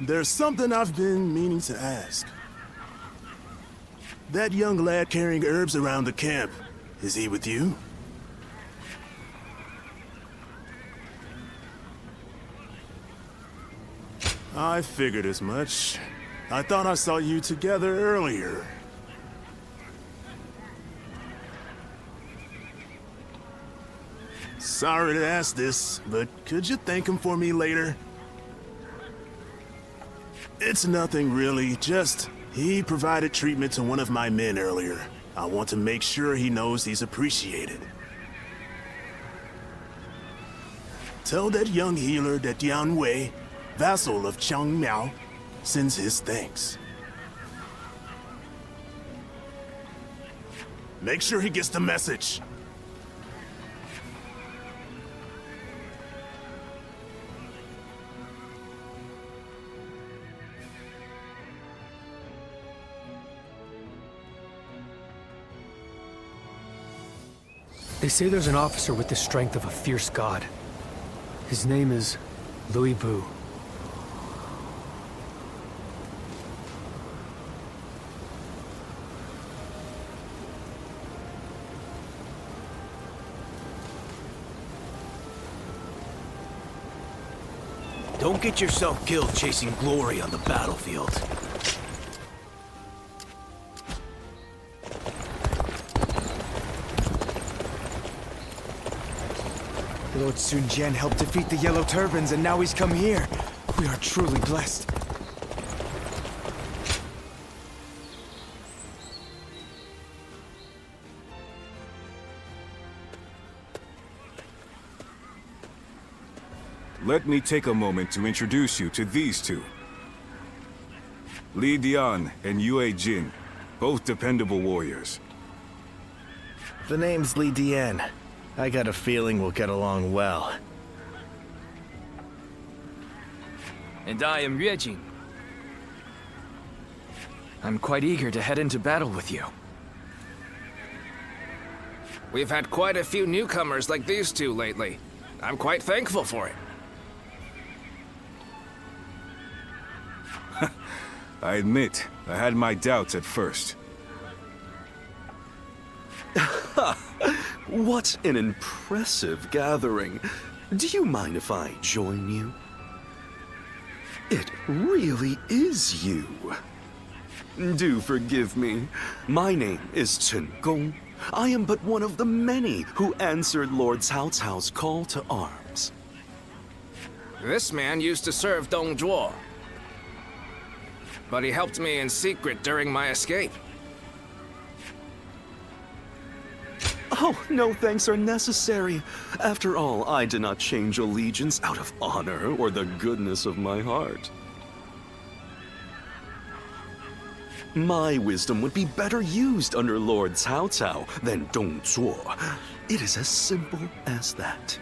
There's something I've been meaning to ask. That young lad carrying herbs around the camp, is he with you? I figured as much. I thought I saw you together earlier. Sorry to ask this, but could you thank him for me later? It's nothing really, just he provided treatment to one of my men earlier. I want to make sure he knows he's appreciated. Tell that young healer that Dian Wei, vassal of Chang Miao, sends his thanks. Make sure he gets the message. They say there's an officer with the strength of a fierce god. His name is Louis Bu. Don't get yourself killed chasing glory on the battlefield. Lord Sun Jian helped defeat the Yellow Turbans, and now he's come here. We are truly blessed. Let me take a moment to introduce you to these two. Li Dian and Yue Jin, both dependable warriors. The name's Li Dian. I got a feeling we'll get along well. And I am Yue Jin. I'm quite eager to head into battle with you. We've had quite a few newcomers like these two lately. I'm quite thankful for it. I admit, I had my doubts at first. What an impressive gathering. Do you mind if I join you? It really is you. Do forgive me. My name is Chen Gong. I am but one of the many who answered Lord Cao Cao's call to arms. This man used to serve Dong Zhuo, but he helped me in secret during my escape. Oh, no thanks are necessary. After all, I did not change allegiance out of honor or the goodness of my heart. My wisdom would be better used under Lord Cao Cao than Dong Zhuo. It is as simple as that.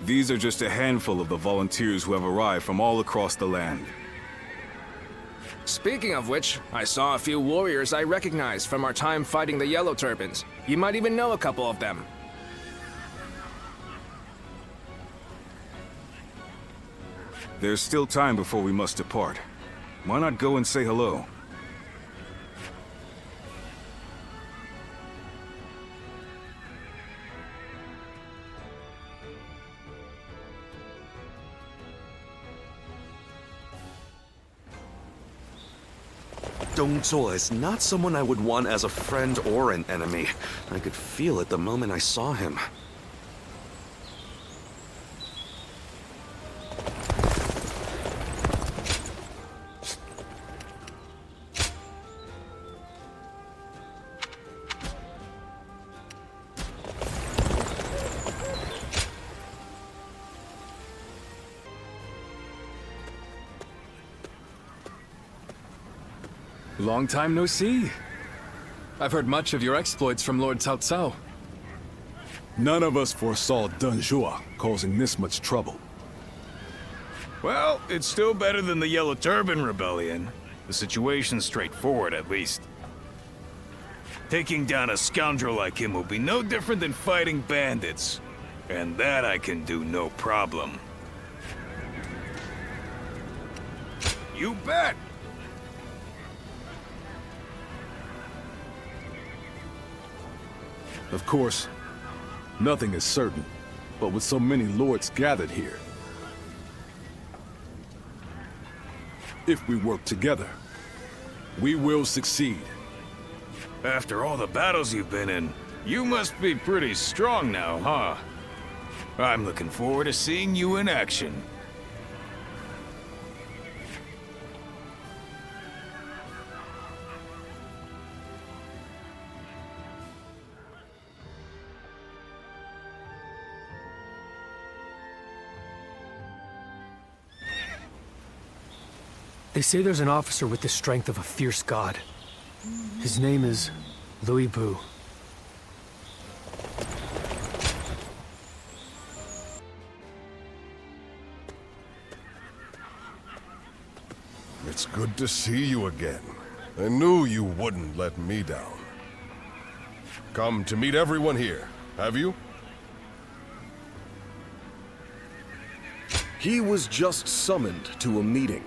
These are just a handful of the volunteers who have arrived from all across the land. Speaking of which, I saw a few warriors I recognized from our time fighting the Yellow Turbans. You might even know a couple of them. There's still time before we must depart. Why not go and say hello? Dong Zhuo is not someone I would want as a friend or an enemy. I could feel it the moment I saw him. Long time no see. I've heard much of your exploits from Lord Cao Cao. None of us foresaw Dun Zhuo causing this much trouble. Well, it's still better than the Yellow Turban Rebellion. The situation's straightforward, at least. Taking down a scoundrel like him will be no different than fighting bandits. And that I can do no problem. You bet! Of course, nothing is certain, but with so many lords gathered here, if we work together, we will succeed. After all the battles you've been in, you must be pretty strong now, huh? I'm looking forward to seeing you in action. They say there's an officer with the strength of a fierce god. His name is Louis Bu. It's good to see you again. I knew you wouldn't let me down. Come to meet everyone here, have you? He was just summoned to a meeting.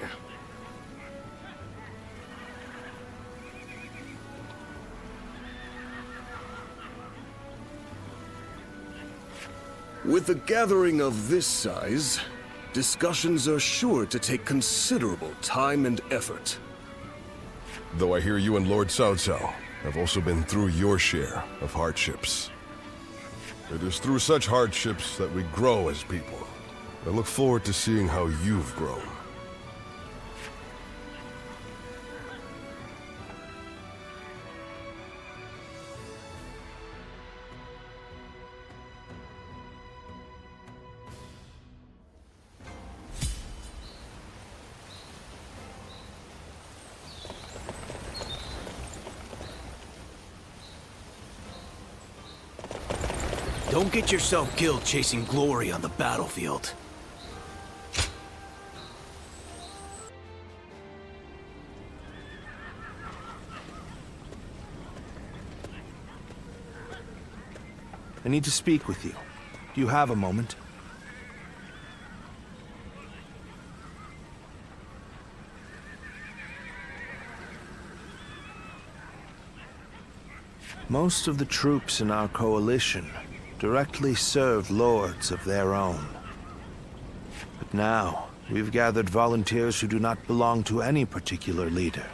With a gathering of this size, discussions are sure to take considerable time and effort. Though I hear you and Lord Cao Cao have also been through your share of hardships. It is through such hardships that we grow as people. I look forward to seeing how you've grown. Don't get yourself killed chasing glory on the battlefield. I need to speak with you. Do you have a moment? Most of the troops in our coalition directly serve lords of their own. But now, we've gathered volunteers who do not belong to any particular leader.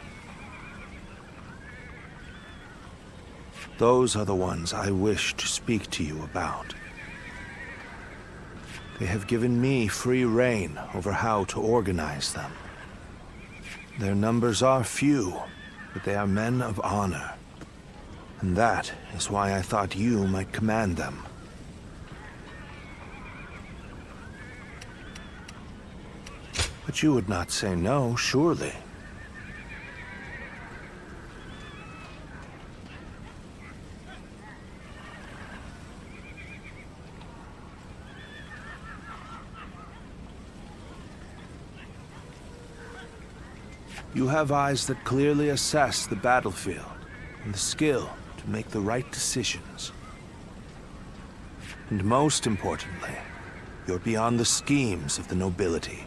Those are the ones I wish to speak to you about. They have given me free rein over how to organize them. Their numbers are few, but they are men of honor. And that is why I thought you might command them. But you would not say no, surely. You have eyes that clearly assess the battlefield and the skill to make the right decisions. And most importantly, you're beyond the schemes of the nobility.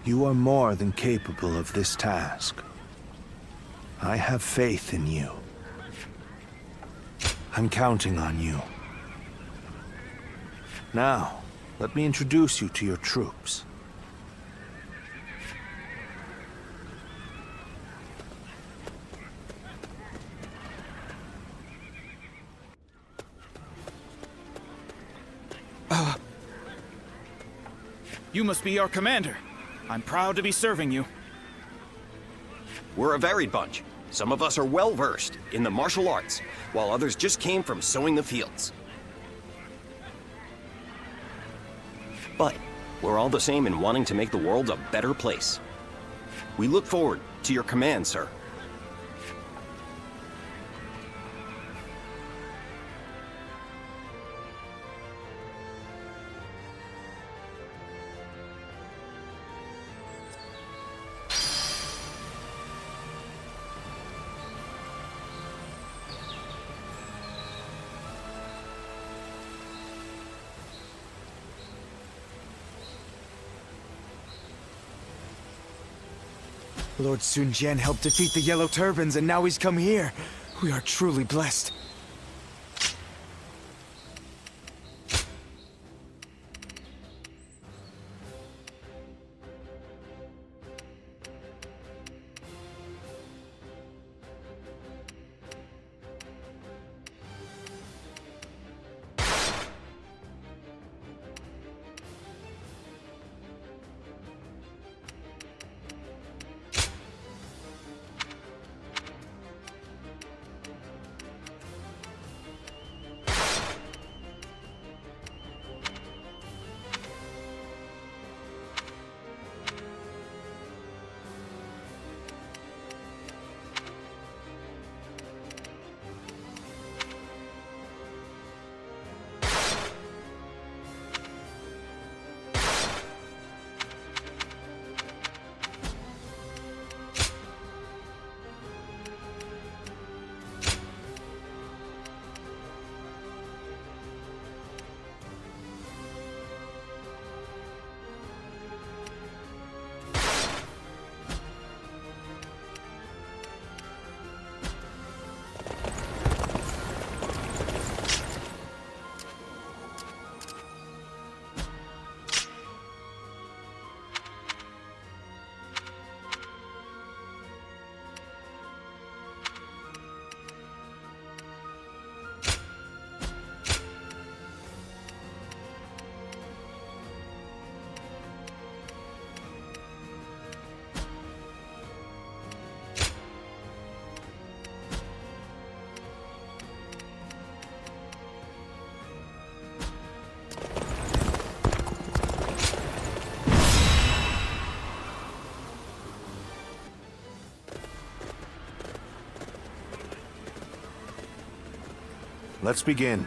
You are more than capable of this task. I have faith in you. I'm counting on you. Now, let me introduce you to your troops. You must be our commander. I'm proud to be serving you. We're a varied bunch. Some of us are well-versed in the martial arts, while others just came from sowing the fields. But we're all the same in wanting to make the world a better place. We look forward to your command, sir. Lord Sun Jian helped defeat the Yellow Turbans, and now he's come here. We are truly blessed. Let's begin.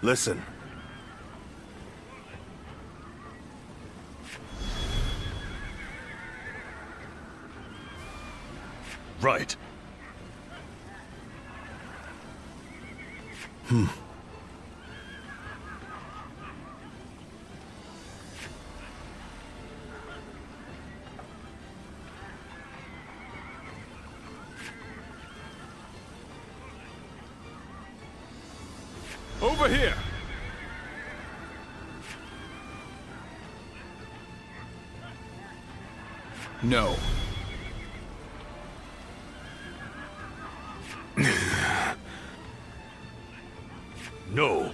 Listen. Right. Over here! No. No.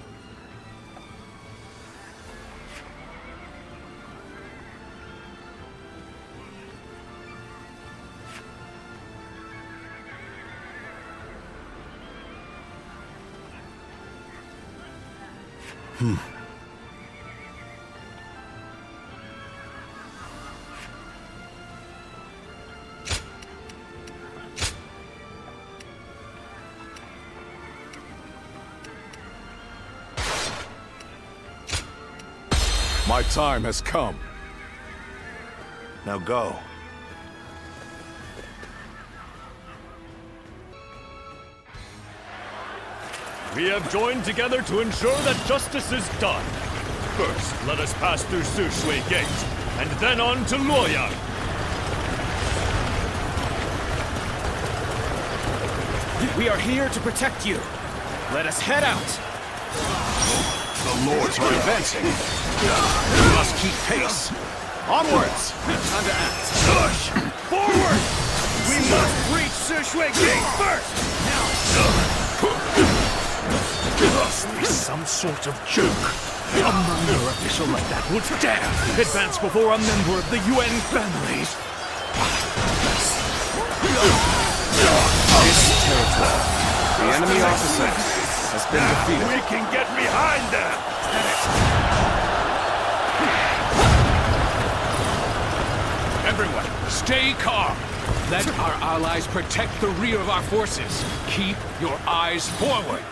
My time has come. Now go. We have joined together to ensure that justice is done. First, let us pass through Sushui Gate, and then on to Luoyang. We are here to protect you. Let us head out. The lords are advancing. We must keep pace. Onwards! Time to act. Push! Forward! We must reach Sushui Gate first! Must be some sort of joke. A minor official like that would dare advance before a member of the UN families. This territory, the enemy officer, has been defeated. We can get behind them! Everyone, stay calm. Let our allies protect the rear of our forces. Keep your eyes forward.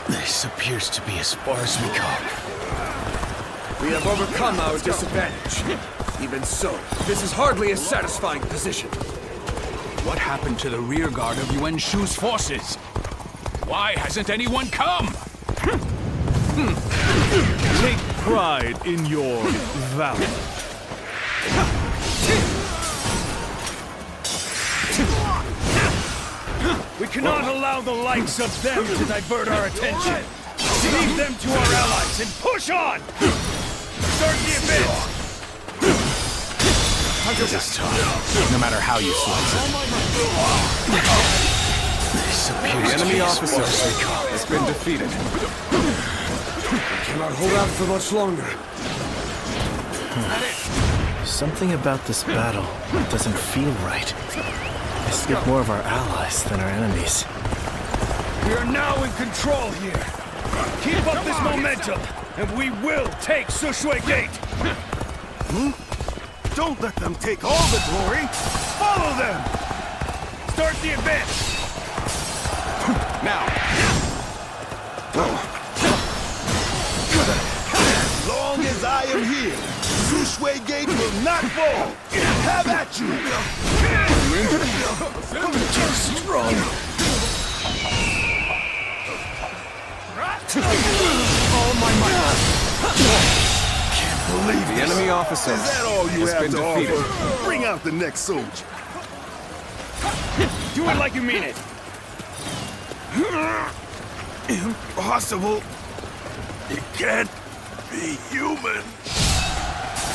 This appears to be as far as we go. We have overcome our disadvantage. Even so, this is hardly a satisfying position. What happened to the rear guard of Yuan Shu's forces? Why hasn't anyone come? Take pride in your valor. We cannot allow the likes of them to divert our attention. Leave them to our allies and push on! Start the advance! This is tough, no matter how you slice it. The enemy officer has been defeated. We cannot hold out for much longer. Something about this battle doesn't feel right. I scared more of our allies than our enemies. We are now in control here. Keep up this momentum, and we will take Sushui Gate. Don't let them take all the glory. Follow them. Start the advance. Now. As long as I am here, Sushui Gate will not fall. Have at you. Too strong. All my might. Can't believe The this. enemy officer Is that all you has have been to defeated. offer? Bring out the next soldier. Do it like you mean it. Impossible. It can't be human.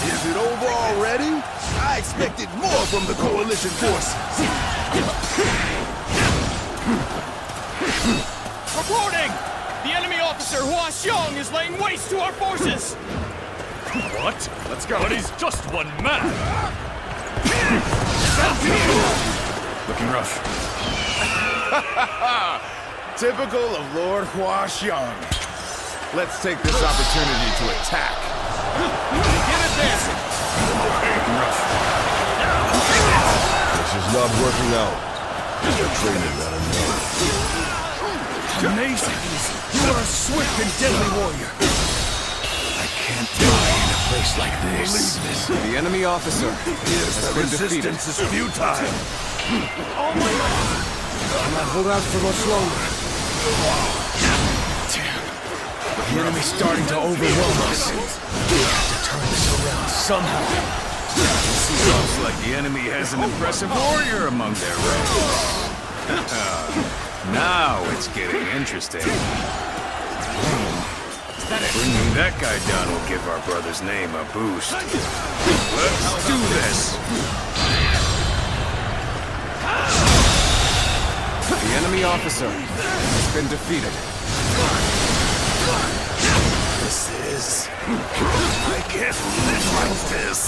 Is it over already? I expected more from the coalition forces. Reporting! The enemy officer Hua Xiong is laying waste to our forces! What? Let's go. But he's just one man. Looking rough. Typical of Lord Hua Xiong. Let's take this opportunity to attack. Begin advancing! This is not working out. Your training not enough. Amazing. You are a swift and deadly warrior. I can't die in a place like this. The enemy officer has been defeated. Resistance is futile. Cannot hold out for much longer. Damn. The enemy's starting to overwhelm us. We have to turn this around somehow. Looks like the enemy has an impressive warrior among their ranks. Now it's getting interesting. Bringing that guy down will give our brother's name a boost. Let's do this! The enemy officer has been defeated. This is... I can't live like this.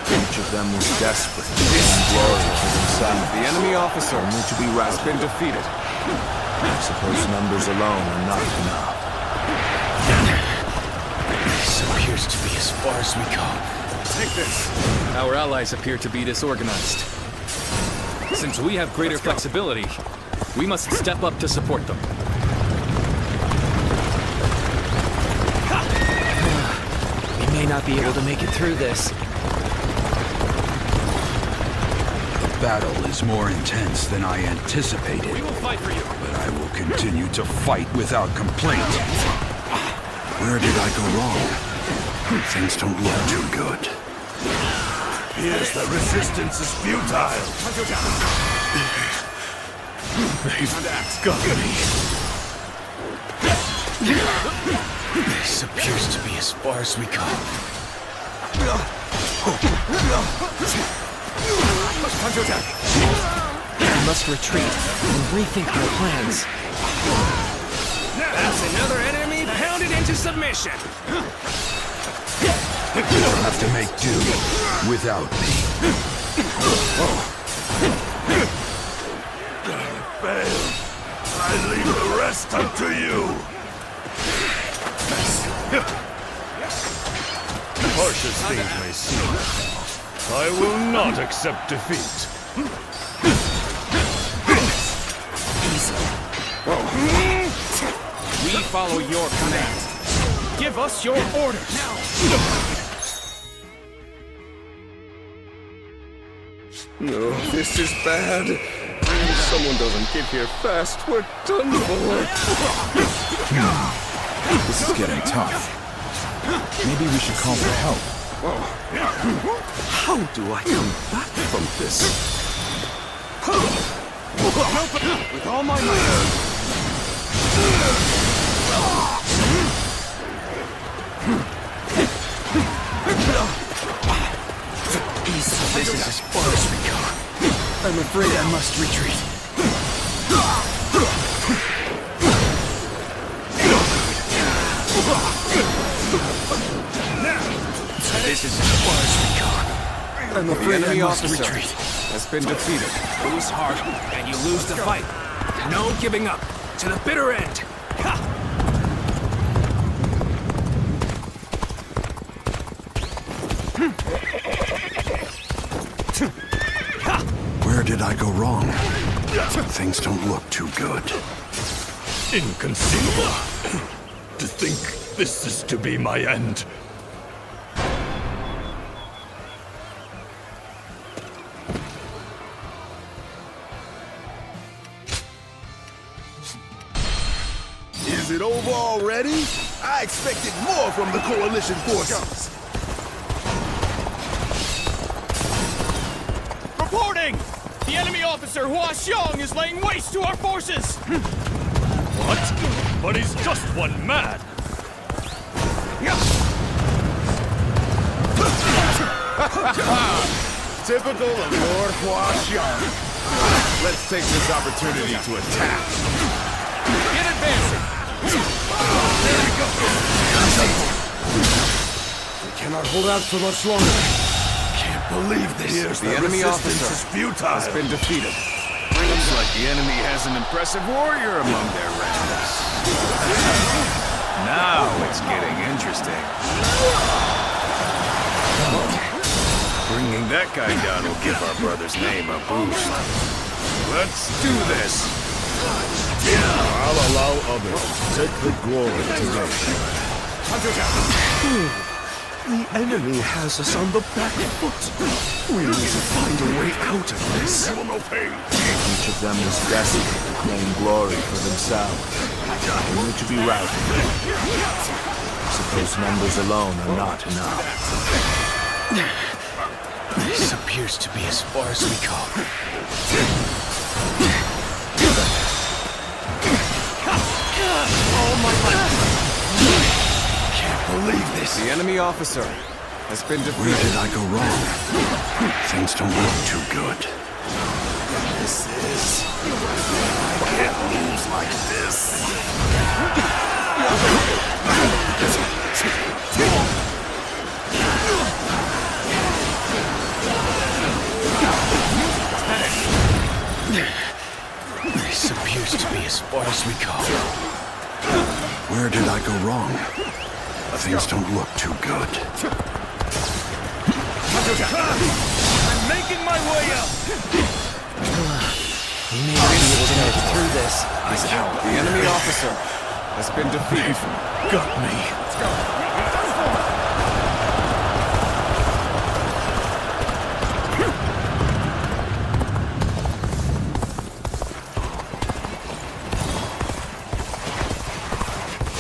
Each of them was desperate to gain glory for themselves. The enemy officer Only to be has been defeated. I suppose numbers alone are not enough. This appears to be as far as we go. Take this. Our allies appear to be disorganized. Since we have greater flexibility, we must step up to support them. We may not be able to make it through this. The battle is more intense than I anticipated. We will fight for you. But I will continue to fight without complaint. Where did I go wrong? Things don't look too good. Here's the resistance is futile. They've got me. This appears to be as far as we go. We must retreat and rethink our plans. That's another enemy pounded into submission. You'll have to make do without me. Fail. I leave the rest up to you. Harsh as things may seem, I will not accept defeat. We follow your command. Give us your orders! No, this is bad. If someone doesn't get here fast, we're done for. This is getting tough. Maybe we should call for help. How do I come back from this? With all my might! This is as far as we go. I'm afraid I must retreat. This is as far as we go. I'm afraid I must retreat. Has been defeated. Lose heart, and you lose the fight. No giving up. To the bitter end. Where did I go wrong? Things don't look too good. Inconceivable. To think this is to be my end. Is it over already? I expected more from the coalition forces. Reporting! The enemy officer Hua Xiong is laying waste to our forces! What? But he's just one man. Typical of Lord Hua Xiong. Let's take this opportunity to attack. Get advancing! There we go. We cannot hold out for much longer. Can't believe this. Here's the enemy resistance officer is futile. has been defeated. Looks like the enemy has an impressive warrior among their ranks. Now it's getting interesting. Bringing that guy down will give our brother's name a boost. Let's do this. I'll allow others to take the glory today. The enemy has us on the back foot. We need to find a way out of this. Each of them is destined to claim glory for themselves. We need to be routed. Suppose numbers alone are not enough. This appears to be as far as we go. Oh my God! Can't believe this. The enemy officer has been defeated. Where did I go wrong? Things don't look too good. This is... I can't lose like this. This appears to be as far as we go. Where did I go wrong? Things don't look too good. I'm making my way up! We may not be able to make it through this. The enemy officer has been defeated. Got me. Let's go.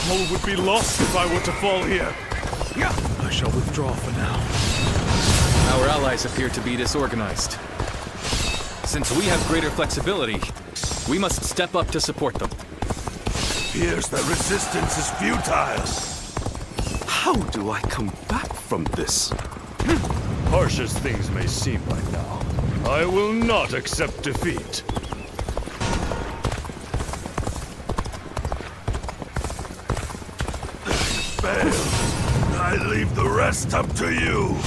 All would be lost if I were to fall here. I shall withdraw for now. Our allies appear to be disorganized. Since we have greater flexibility, we must step up to support them. Appears that resistance is futile. How do I come back from this? Harsh as things may seem right now, I will not accept defeat. Fail. I leave the rest up to you.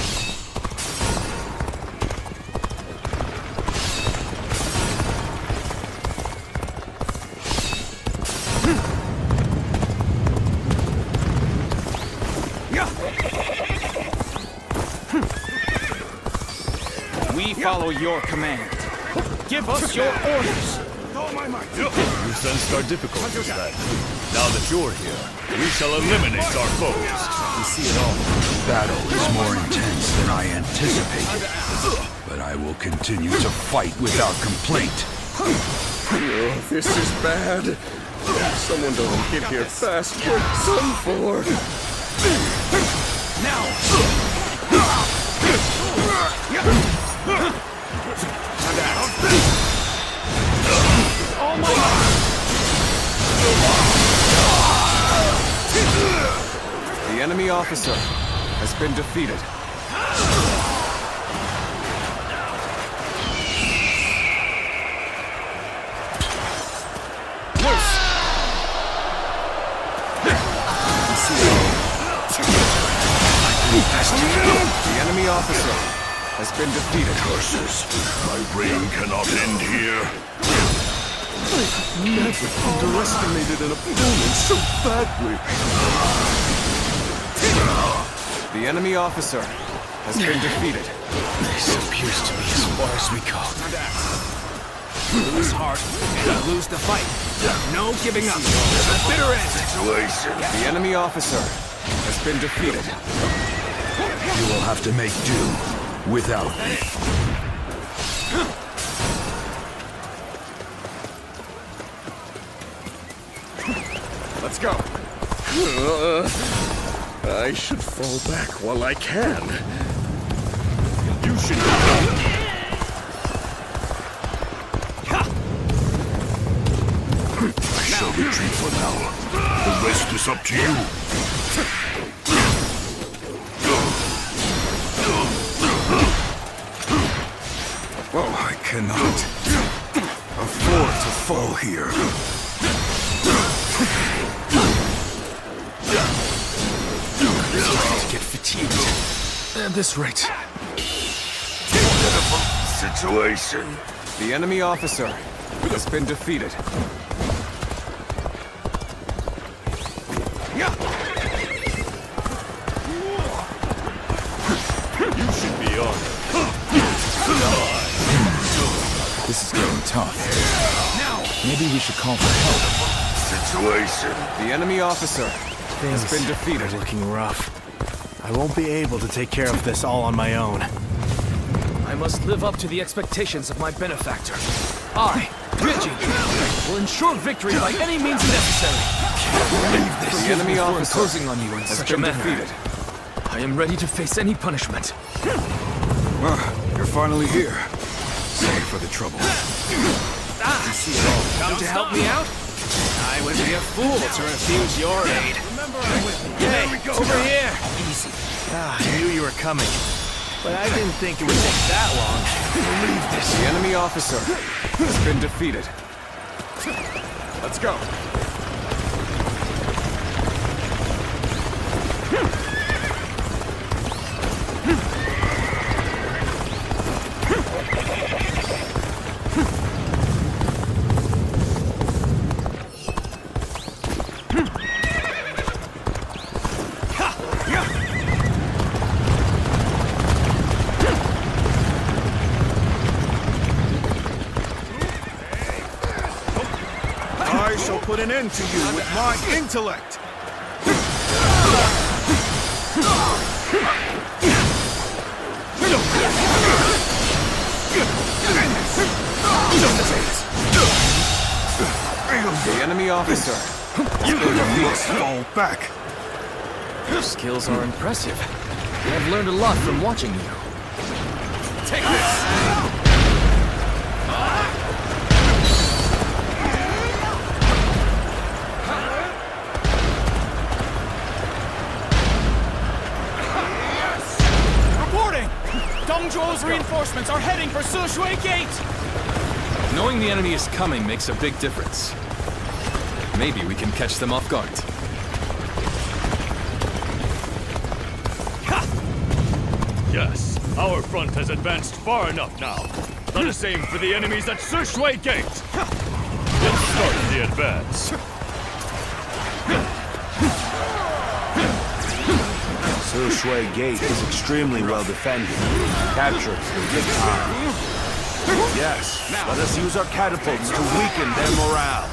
We follow your command. Give us your orders. my might. You sensed our difficulties then. Now that you're here, we shall eliminate our foes. We see it all. The battle is more intense than I anticipated. But I will continue to fight without complaint. Oh, this is bad. Someone don't get here fast. We're done for. Now! Oh my God! The enemy officer has been defeated. The enemy officer has been defeated. Curses! My reign cannot end here. I've never underestimated an opponent so badly. The enemy officer has been defeated. This appears to be as far as we go. Lose heart, and lose the fight. No giving up. There's a bitter end. Situation. The enemy officer has been defeated. You will have to make do without me. Let's go. I should fall back while I can. You should I shall retreat for now. The rest is up to you. Oh, I cannot afford to fall here. I get fatigued. At this rate. Situation. The enemy officer has been defeated. You should be honored. This is getting tough. Maybe we should call for help. Situation. The enemy officer has been defeated. Looking rough. I won't be able to take care of this all on my own. I must live up to the expectations of my benefactor. I, Ryujin, will ensure victory by any means necessary. The enemy for officer imposing on you in has such a been manner. defeated. I am ready to face any punishment. You're finally here. Sorry for the trouble. Come to help me out? I would be a fool to refuse your aid. Hey, over here! Easy. I knew you were coming, but I didn't think it would take that long. Believe this. The enemy officer has been defeated. Let's go. I shall put an end to you with my intellect. The enemy officer You must fall back. Your skills are impressive. I've learned a lot from watching you. Take this! Reporting! Dongzhuo's reinforcements are heading for Sushui Gate! Knowing the enemy is coming makes a big difference. Maybe we can catch them off guard. Yes, our front has advanced far enough now. Let us aim for the enemies at Sushui Gate. Let's start the advance. Sushui Gate is extremely well defended. Capture it will take time. Yes, let us use our catapults to weaken their morale.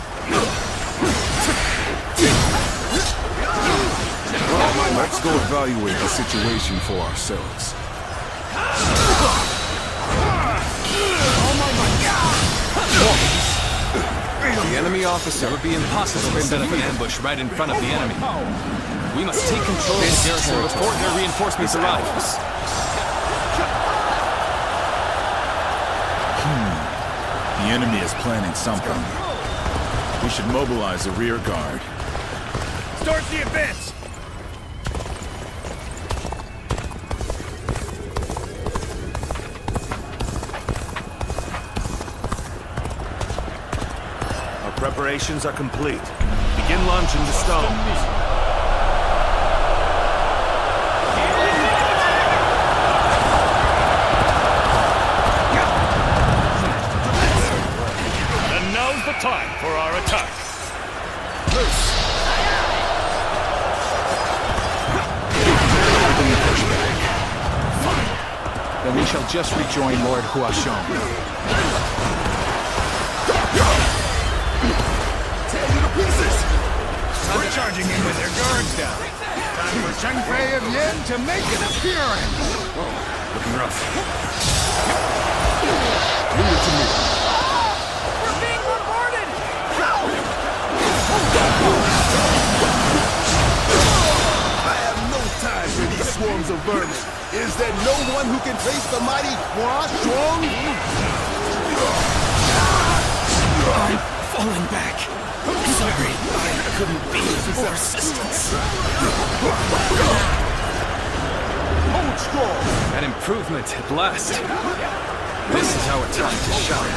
Let's go evaluate the situation for ourselves. The enemy officer. It would be impossible to set up an ambush right in front of the enemy. We must take control of the garrison before their reinforcements arrive. The enemy is planning something. We should mobilize the rear guard. Start the advance! Our preparations are complete. Begin launching the stones. Time for our attack. Fine. Then we shall just rejoin Lord Huashong. Tear you to pieces! We're charging in with their guards down. Time for Cheng Fei of Yin to make an appearance. Looking rough. Leave it to me. I have no time for these swarms of vermin. Is there no one who can face the mighty Hua Strong? I'm falling back. Sorry, I couldn't be of more assistance. Hold strong. An improvement at last. This is our time to shine.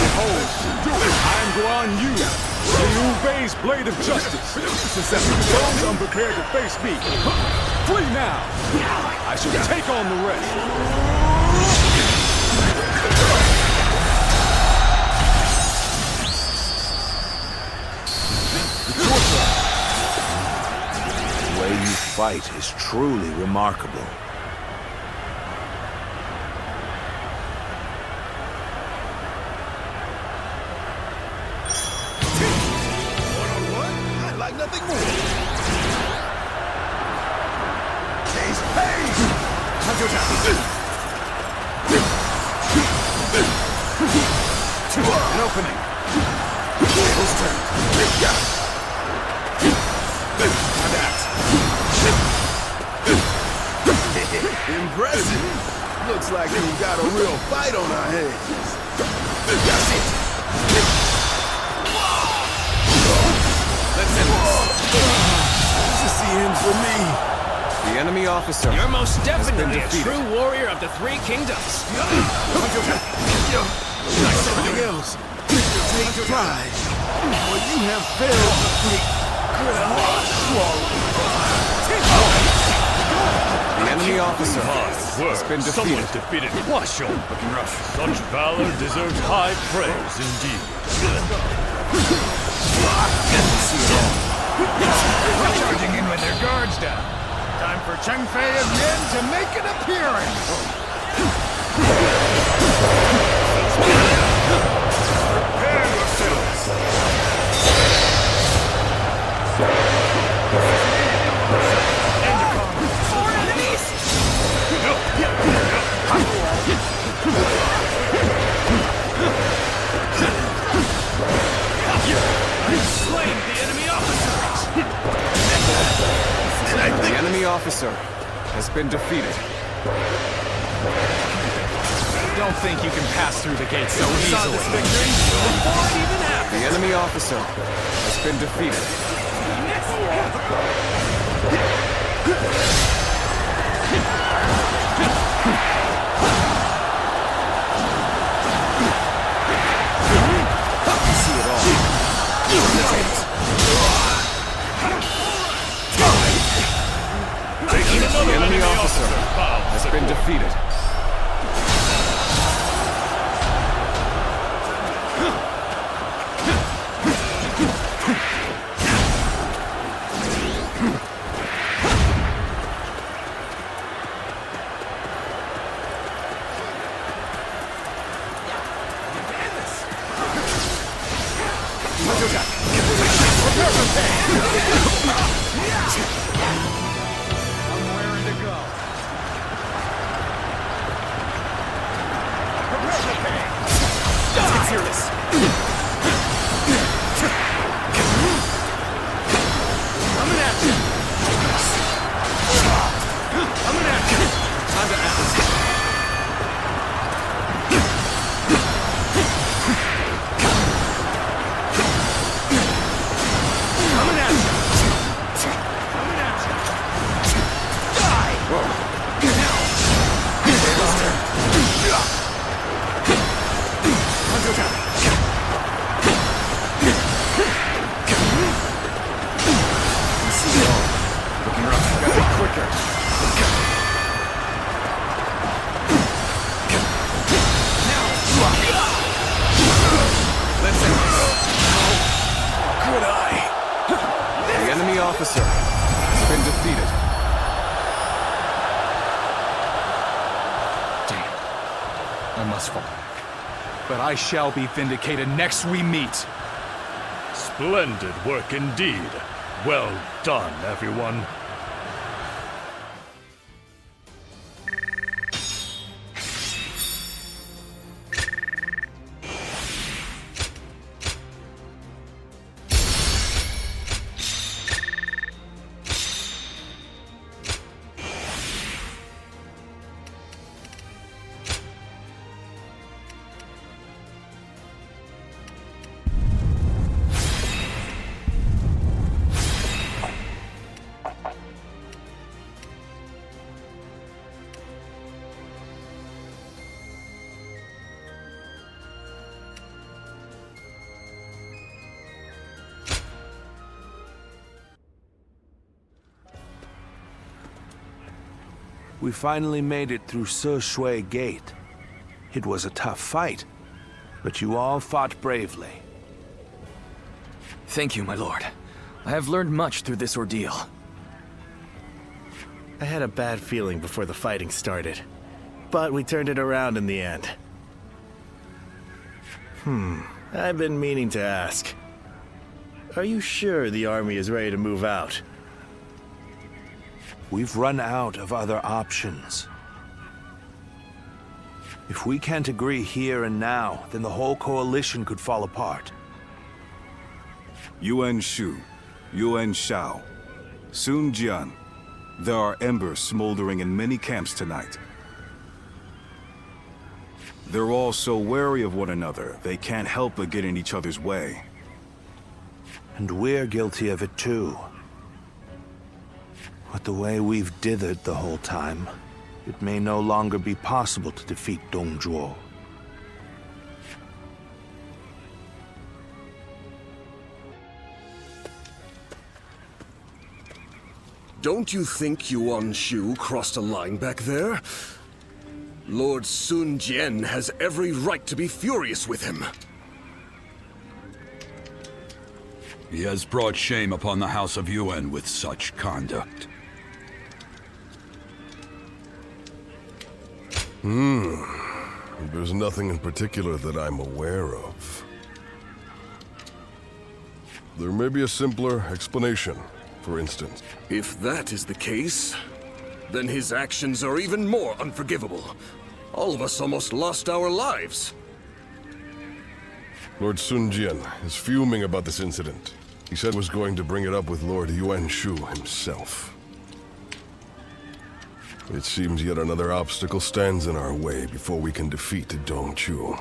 Behold, I am Guan Yu, Liu Bei's blade of justice. Those unprepared to face me, flee now. I shall take on the rest. The way you fight is truly remarkable. Nothing more. Taste pain. An opening. Tables turned. Impressive. Looks like we've got a real fight on our hands. That's it. Let's end this is the end for me. The enemy officer. You're most definitely a defeated. true warrior of the Three Kingdoms. Like something else. Take pride. For you have failed to defeat The enemy officer has been defeated. Someone defeated Huashong. Looking rough. Such valor deserves high praise indeed. We're charging in with their guards down. Time for Cheng Fei of Yin to make an appearance. Prepare yourselves. More enemies! Slain the enemy officers! The enemy officer has been defeated. Don't think you can pass through the gates so Saw easily. this victory before it even happened. The enemy officer has been defeated. The enemy officer has been defeated. Coming at you! Time to act. Coming at you! Coming at you! Die! Counterattack! Looking rough. Gotta be quicker. Let's end this. Could I? The enemy officer has been defeated. Damn. I must fall. But I shall be vindicated next we meet. Splendid work indeed. Well done, everyone. We finally made it through Se Shui Gate. It was a tough fight, but you all fought bravely. Thank you, my lord. I have learned much through this ordeal. I had a bad feeling before the fighting started, but we turned it around in the end. I've been meaning to ask. Are you sure the army is ready to move out? We've run out of other options. If we can't agree here and now, then the whole coalition could fall apart. Yuan Shu, Yuan Shao, Sun Jian. There are embers smoldering in many camps tonight. They're all so wary of one another, they can't help but get in each other's way. And we're guilty of it too. But the way we've dithered the whole time, it may no longer be possible to defeat Dong Zhuo. Don't you think Yuan Shu crossed a line back there? Lord Sun Jian has every right to be furious with him. He has brought shame upon the House of Yuan with such conduct. There's nothing in particular that I'm aware of. There may be a simpler explanation, for instance. If that is the case, then his actions are even more unforgivable. All of us almost lost our lives. Lord Sun Jian is fuming about this incident. He said he was going to bring it up with Lord Yuan Shu himself. It seems yet another obstacle stands in our way before we can defeat Dong Chu.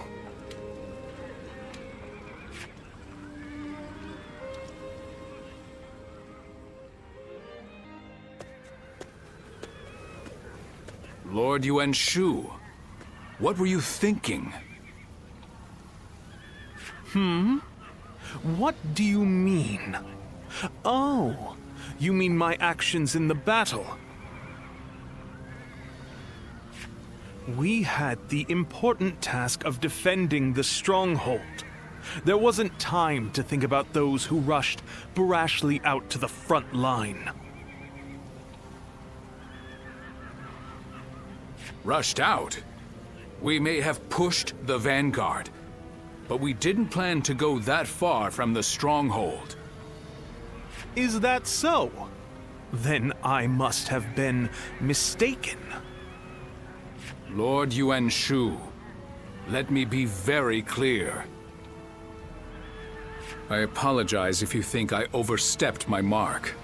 Lord Yuan Shu, what were you thinking? What do you mean? Oh, you mean my actions in the battle? We had the important task of defending the stronghold. There wasn't time to think about those who rushed brashly out to the front line. Rushed out? We may have pushed the vanguard, but we didn't plan to go that far from the stronghold. Is that so? Then I must have been mistaken. Lord Yuan Shu, let me be very clear. I apologize if you think I overstepped my mark.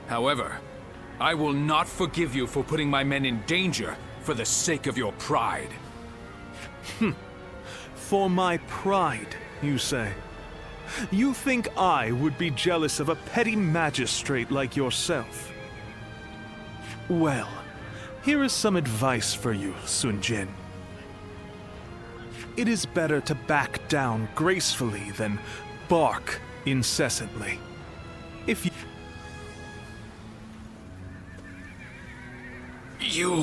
However, I will not forgive you for putting my men in danger for the sake of your pride. For my pride, you say? You think I would be jealous of a petty magistrate like yourself? Well, here is some advice for you, Sun Jian. It is better to back down gracefully than bark incessantly. If You...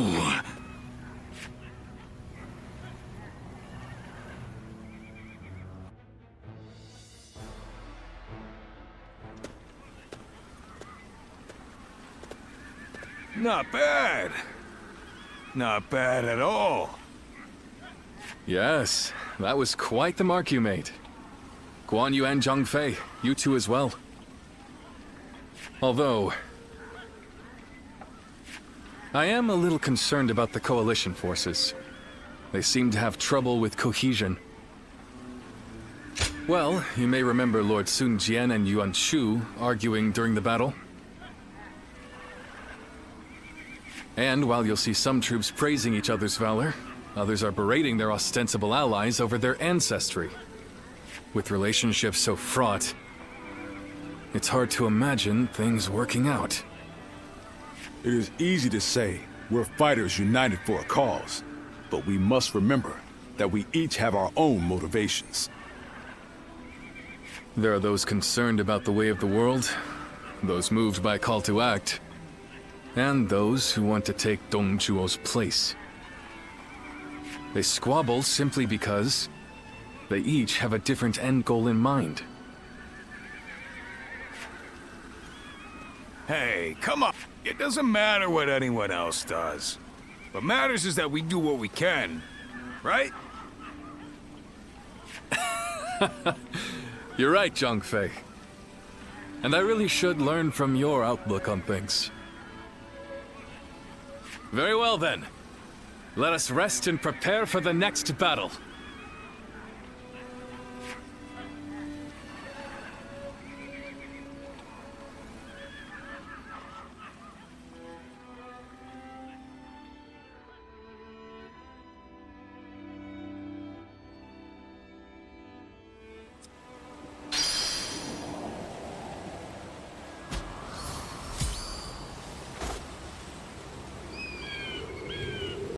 Not bad. Not bad at all. Yes, that was quite the mark you made. Guan Yu and Zhang Fei, you two as well. Although, I am a little concerned about the coalition forces. They seem to have trouble with cohesion. Well, you may remember Lord Sun Jian and Yuan Shu arguing during the battle. And while you'll see some troops praising each other's valor, others are berating their ostensible allies over their ancestry. With relationships so fraught, it's hard to imagine things working out. It is easy to say we're fighters united for a cause, but we must remember that we each have our own motivations. There are those concerned about the way of the world, those moved by a call to act, and those who want to take Dong Zhuo's place. They squabble simply because they each have a different end goal in mind. Hey, come on. It doesn't matter what anyone else does. What matters is that we do what we can, right? You're right, Zhang Fei. And I really should learn from your outlook on things. Very well then. Let us rest and prepare for the next battle.